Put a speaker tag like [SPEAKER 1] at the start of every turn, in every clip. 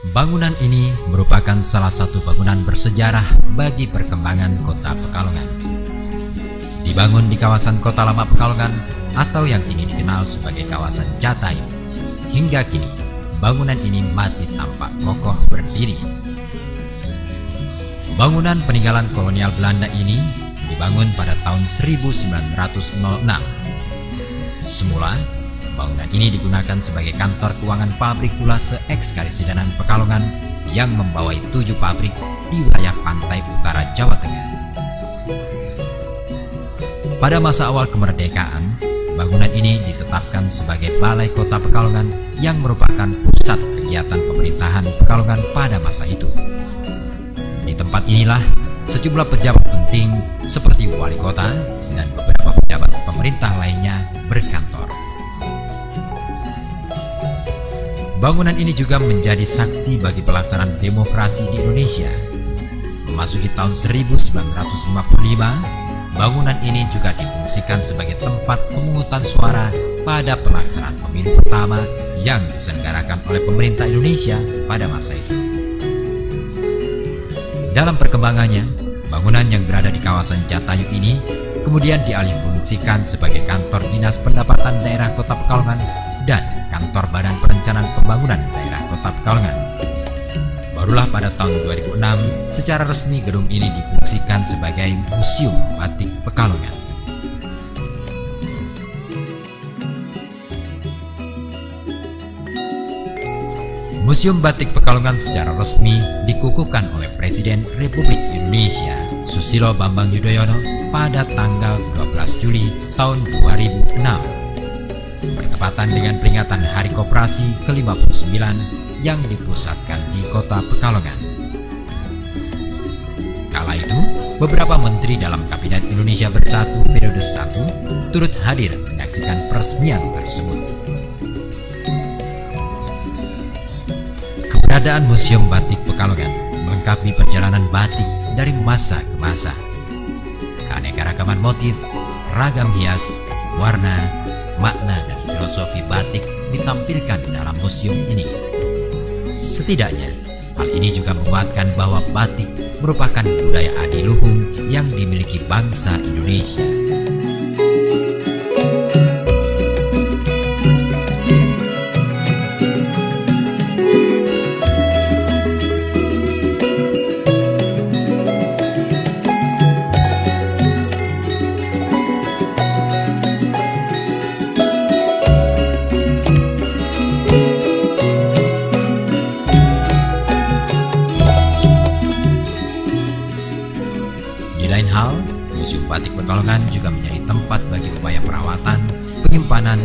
[SPEAKER 1] Bangunan ini merupakan salah satu bangunan bersejarah bagi perkembangan kota Pekalongan. Dibangun di kawasan Kota Lama Pekalongan atau yang kini dikenal sebagai kawasan Jatayu. Hingga kini, bangunan ini masih tampak kokoh berdiri. Bangunan peninggalan kolonial Belanda ini dibangun pada tahun 1906. Semula, bangunan ini digunakan sebagai kantor keuangan pabrik gula se-Eks-Karisidenan Pekalongan yang membawai 7 pabrik di wilayah pantai utara Jawa Tengah. Pada masa awal kemerdekaan, bangunan ini ditetapkan sebagai Balai Kota Pekalongan yang merupakan pusat kegiatan pemerintahan Pekalongan pada masa itu. Di tempat inilah sejumlah pejabat penting seperti wali kota dan beberapa pejabat pemerintah lainnya berkantor. Bangunan ini juga menjadi saksi bagi pelaksanaan demokrasi di Indonesia. Memasuki tahun 1955, bangunan ini juga difungsikan sebagai tempat pemungutan suara pada pelaksanaan pemilu pertama yang diselenggarakan oleh pemerintah Indonesia pada masa itu. Dalam perkembangannya, bangunan yang berada di kawasan Jatayu ini kemudian dialihfungsikan sebagai kantor Dinas Pendapatan Daerah Kota Pekalongan dan kantor Badan Perencanaan Pembangunan Daerah Kota Pekalongan. Barulah pada tahun 2006 secara resmi gedung ini difungsikan sebagai Museum Batik Pekalongan. Museum Batik Pekalongan secara resmi dikukuhkan oleh Presiden Republik Indonesia Susilo Bambang Yudhoyono pada tanggal 12 Juli tahun 2006. Bertepatan dengan peringatan Hari Koperasi ke-59 yang dipusatkan di Kota Pekalongan. Kala itu, beberapa menteri dalam Kabinet Indonesia Bersatu periode 1 turut hadir menyaksikan peresmian tersebut. Keberadaan Museum Batik Pekalongan melengkapi perjalanan batik dari masa ke masa. Keanekaragaman motif, ragam hias, warna, makna dan filosofi batik ditampilkan dalam museum ini. Setidaknya, hal ini juga menguatkan bahwa batik merupakan budaya adiluhung yang dimiliki bangsa Indonesia. Museum Batik Pekalongan juga menjadi tempat bagi upaya perawatan, penyimpanan,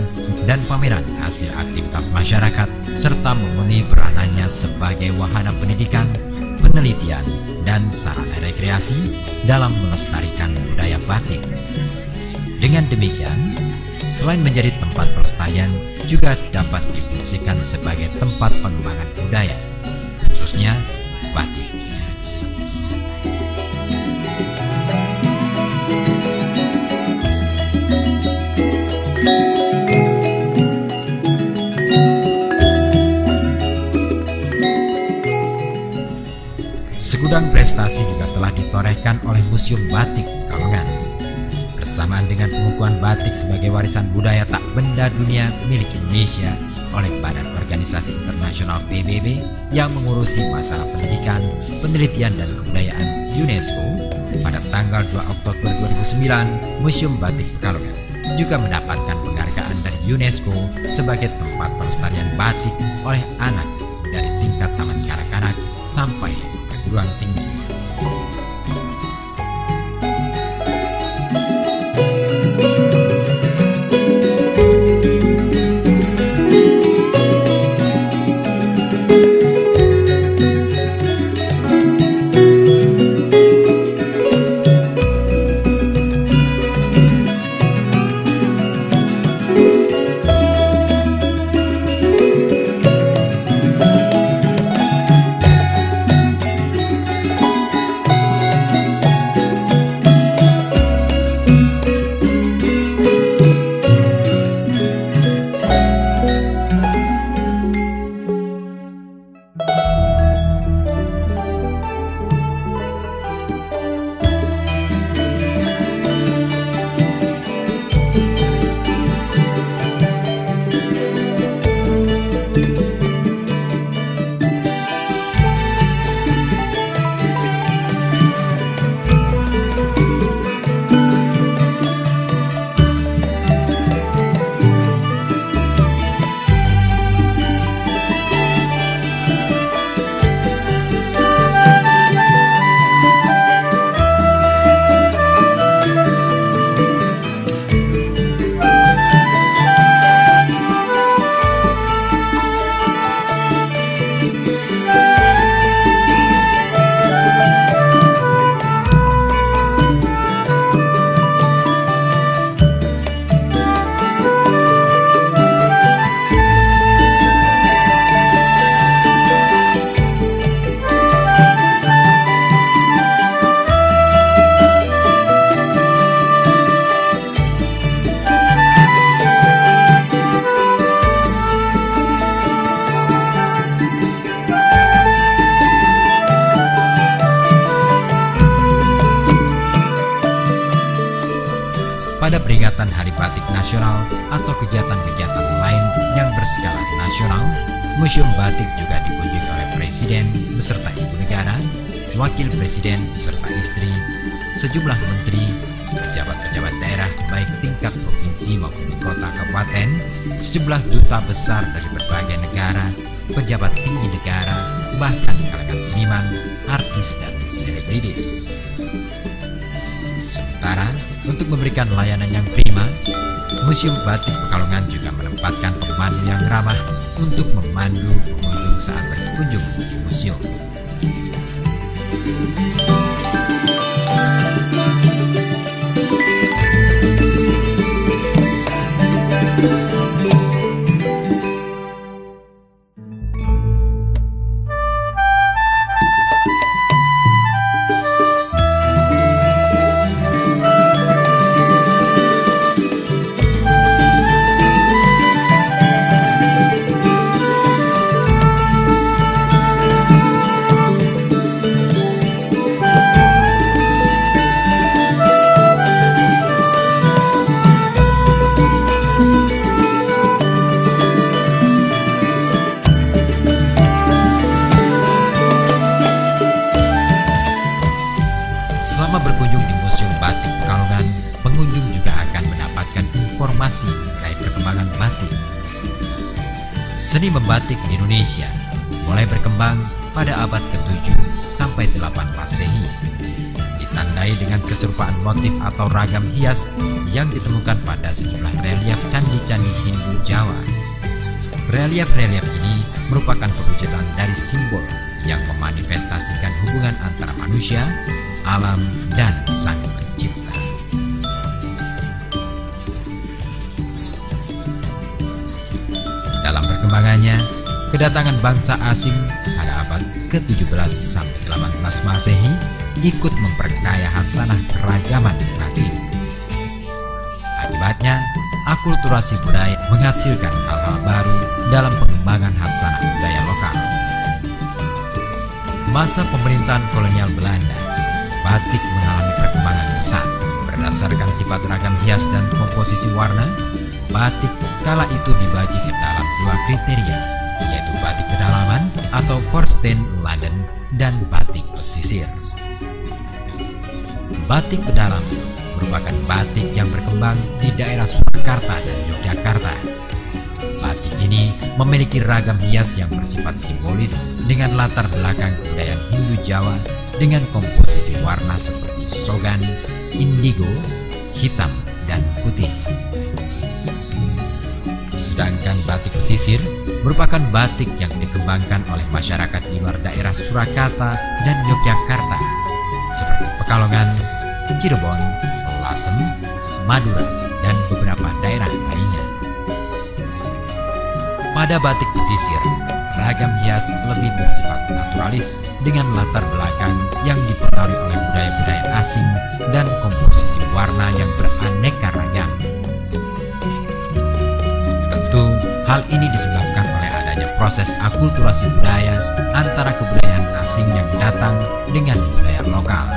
[SPEAKER 1] dan pameran hasil aktivitas masyarakat serta memenuhi peranannya sebagai wahana pendidikan, penelitian, dan sarana rekreasi dalam melestarikan budaya batik. Dengan demikian, selain menjadi tempat pelestarian, juga dapat difungsikan sebagai tempat pengembangan budaya, khususnya batik. Segudang prestasi juga telah ditorehkan oleh Museum Batik Pekalongan. Bersamaan dengan pengukuhan batik sebagai warisan budaya tak benda dunia milik Indonesia oleh Badan Organisasi Internasional PBB yang mengurusi masalah pendidikan, penelitian dan kebudayaan UNESCO, pada tanggal 2 Oktober 2009, Museum Batik Pekalongan juga mendapatkan penghargaan dari UNESCO sebagai tempat pelestarian batik oleh anak dari tingkat taman kanak-kanak sampai perguruan tinggi. pada peringatan Hari Batik Nasional atau kegiatan-kegiatan lain yang berskala nasional, Museum Batik juga dikunjungi oleh Presiden beserta Ibu Negara, Wakil Presiden beserta istri, sejumlah menteri, pejabat-pejabat daerah baik tingkat provinsi maupun kota kabupaten, sejumlah duta besar dari berbagai negara, pejabat tinggi negara, bahkan kalangan seniman, artis, dan selebritis. Sementara, untuk memberikan layanan yang prima, Museum Batik Pekalongan juga menempatkan pemandu yang ramah untuk memandu pengunjung saat berkunjung ke museum. Selama berkunjung di Museum Batik Pekalongan, pengunjung juga akan mendapatkan informasi terkait perkembangan batik. Seni membatik di Indonesia mulai berkembang pada abad ke-7 sampai 8 Masehi, ditandai dengan keserupaan motif atau ragam hias yang ditemukan pada sejumlah relief candi-candi Hindu Jawa. Relief-relief ini merupakan perwujudan dari simbol yang memanifestasikan hubungan antara manusia, alam, dan Sang Pencipta. Dalam perkembangannya, kedatangan bangsa asing pada abad ke-17 sampai 18 Masehi ikut memperkaya khasanah keragaman batik. Akibatnya, akulturasi budaya menghasilkan hal-hal baru dalam pengembangan khasanah budaya lokal. Masa pemerintahan kolonial Belanda, batik mengalami perkembangan pesat. Berdasarkan sifat ragam hias dan komposisi warna, batik kala itu dibagi ke dalam dua kriteria, yaitu batik pedalaman atau Forsten Landen dan batik pesisir. Batik pedalaman merupakan batik yang berkembang di daerah Surakarta dan Yogyakarta. Batik ini memiliki ragam hias yang bersifat simbolis dengan latar belakang kebudayaan Hindu Jawa dengan komposisi warna seperti sogan, indigo, hitam, dan putih. Sedangkan batik pesisir merupakan batik yang dikembangkan oleh masyarakat di luar daerah Surakarta dan Yogyakarta seperti Pekalongan, Cirebon, Lasem, Madura, dan beberapa daerah lainnya. Pada batik pesisir, ragam hias lebih bersifat naturalis dengan latar belakang yang dipengaruhi oleh budaya-budaya asing dan komposisi warna yang beraneka ragam. Tentu, hal ini disebabkan oleh adanya proses akulturasi budaya antara kebudayaan asing yang datang dengan budaya lokal.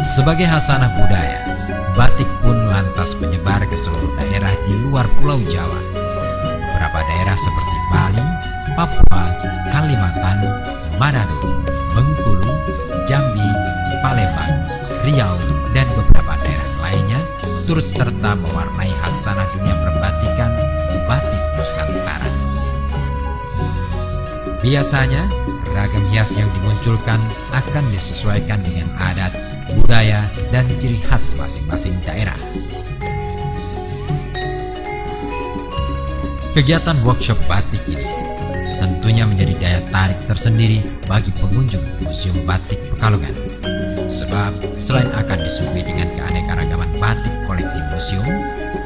[SPEAKER 1] Sebagai khasanah budaya, batik pun lantas menyebar ke seluruh daerah di luar Pulau Jawa. Beberapa daerah seperti Bali, Papua, Kalimantan, Manado, Bengkulu, Jambi, Palembang, Riau, dan beberapa daerah lainnya turut serta mewarnai khasanah dunia perbatikan batik Nusantara. Biasanya, ragam hias yang dimunculkan akan disesuaikan dengan adat, budaya, dan ciri khas masing-masing daerah. Kegiatan workshop batik ini tentunya menjadi daya tarik tersendiri bagi pengunjung Museum Batik Pekalongan. Sebab selain akan disuguhi dengan keanekaragaman batik koleksi museum,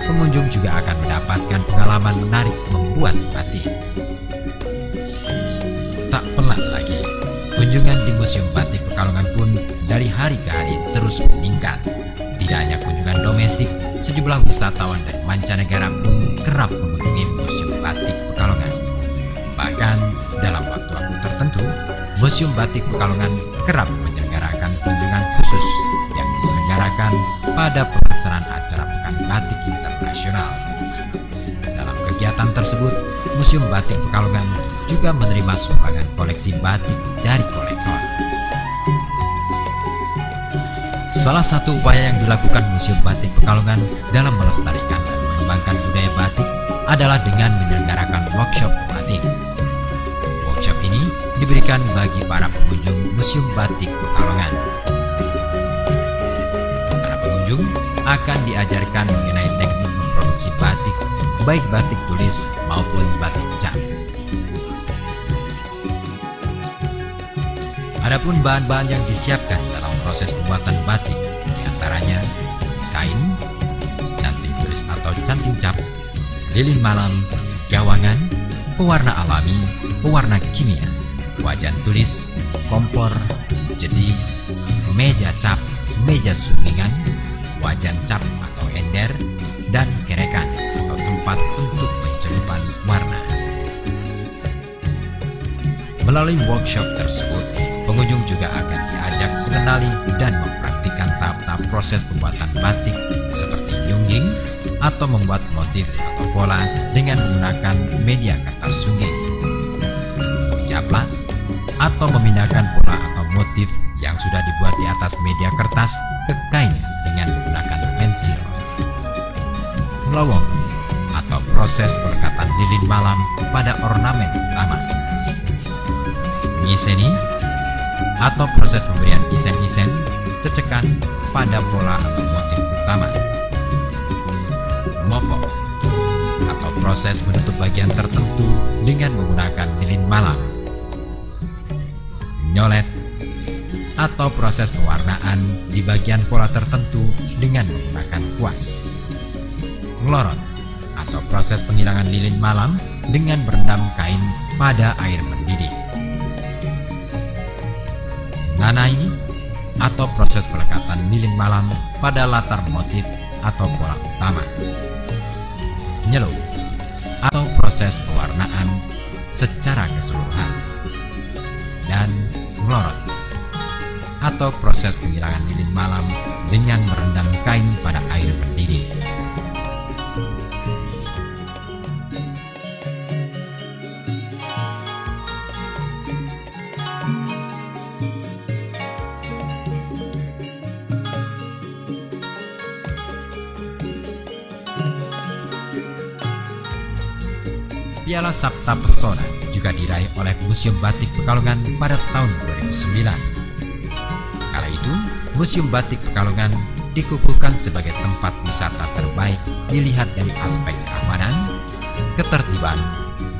[SPEAKER 1] pengunjung juga akan mendapatkan pengalaman menarik membuat batik. Tak pelat lagi, kunjungan di Museum Batik Pekalongan pun dari hari ke hari terus meningkat. Tidak hanya kunjungan domestik, sejumlah wisatawan dari mancanegara pun kerap mengunjungi Museum Batik Pekalongan. Bahkan dalam waktu-waktu tertentu, Museum Batik Pekalongan kerap menyelenggarakan kunjungan khusus yang diselenggarakan digunakan pada pelaksanaan acara Pekan Batik Internasional. Dalam kegiatan tersebut, Museum Batik Pekalongan juga menerima sumbangan koleksi batik dari kolektor. Salah satu upaya yang dilakukan Museum Batik Pekalongan dalam melestarikan dan mengembangkan budaya batik adalah dengan menyelenggarakan workshop batik. Workshop ini diberikan bagi para pengunjung Museum Batik Pekalongan. Para pengunjung akan diajarkan mengenai teknik memproduksi batik, baik batik tulis maupun batik cap. Adapun bahan-bahan yang disiapkan dalam proses pembuatan batik, diantaranya kain, canting tulis atau canting cap, lilin malam, gawangan, pewarna alami, pewarna kimia, wajan tulis, kompor, jadi, meja cap, meja sumbingan, wajan cap atau ember, dan kerekan atau tempat untuk pencelupan warna. Melalui workshop tersebut, pengunjung juga akan diajak mengenali dan mempraktikkan tahap-tahap proses pembuatan batik seperti nyungging atau membuat motif atau pola dengan menggunakan media kertas sungging, menjaplak atau memindahkan pola atau motif yang sudah dibuat di atas media kertas ke kain dengan menggunakan pensil, melowong atau proses pelekatan lilin malam pada ornamen utama, mengiseni atau proses pemberian isen-isen cecekan pada pola atau motif utama, memopok atau proses menutup bagian tertentu dengan menggunakan lilin malam, menyolet atau proses pewarnaan di bagian pola tertentu dengan menggunakan kuas, ngelorot atau proses penghilangan lilin malam dengan berendam kain pada air mendidih, nanai atau proses pelekatan lilin malam pada latar motif atau pola utama, nyelup atau proses pewarnaan secara keseluruhan, dan ngelorot atau proses penghilangan lilin malam dengan merendam kain pada air mendidih. Piala Sabta Pesona juga diraih oleh Museum Batik Pekalongan pada tahun 2009. Kala itu, Museum Batik Pekalongan dikukuhkan sebagai tempat wisata terbaik dilihat dari aspek keamanan, ketertiban,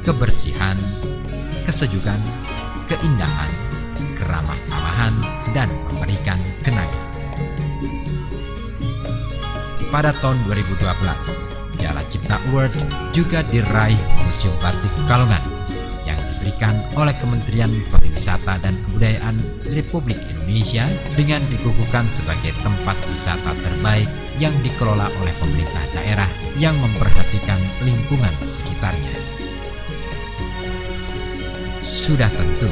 [SPEAKER 1] kebersihan, kesejukan, keindahan, keramah-tamahan, dan memberikan kenangan. Pada tahun 2012, Piala Cipta Award juga diraih Museum Batik Pekalongan yang diberikan oleh Kementerian Pariwisata dan Kebudayaan Republik Indonesia dengan dikukuhkan sebagai tempat wisata terbaik yang dikelola oleh pemerintah daerah yang memperhatikan lingkungan sekitarnya. Sudah tentu,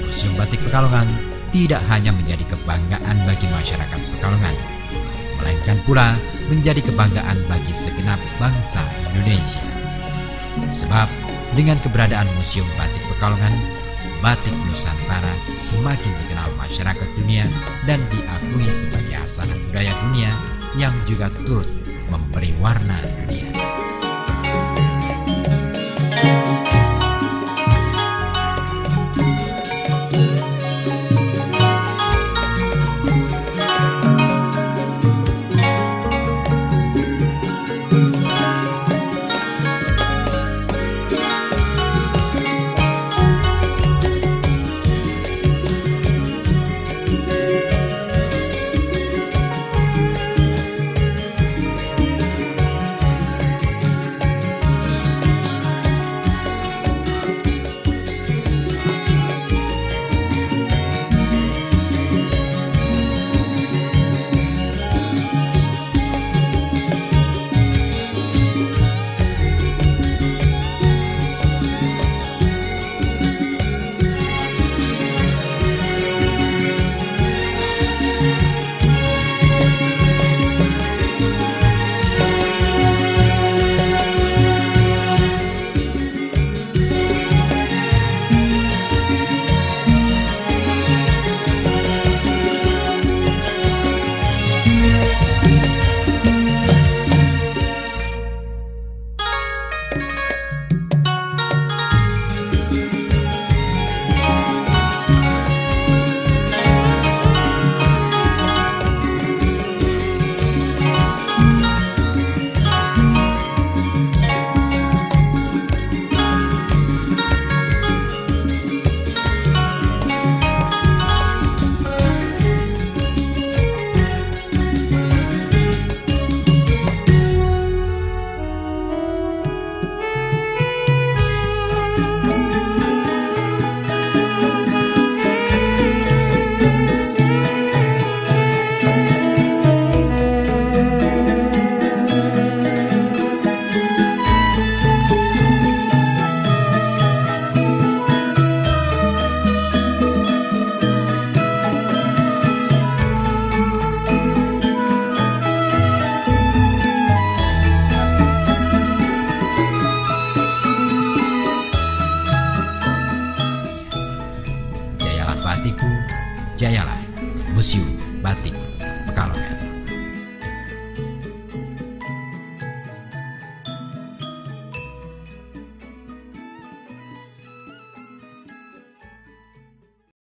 [SPEAKER 1] Museum Batik Pekalongan tidak hanya menjadi kebanggaan bagi masyarakat Pekalongan, melainkan pula menjadi kebanggaan bagi segenap bangsa Indonesia. Sebab dengan keberadaan Museum Batik Pekalongan, batik Nusantara semakin dikenal masyarakat dunia dan diakui sebagai asahan budaya dunia yang juga turut memberi warna dunia. Percayalah, Museum Batik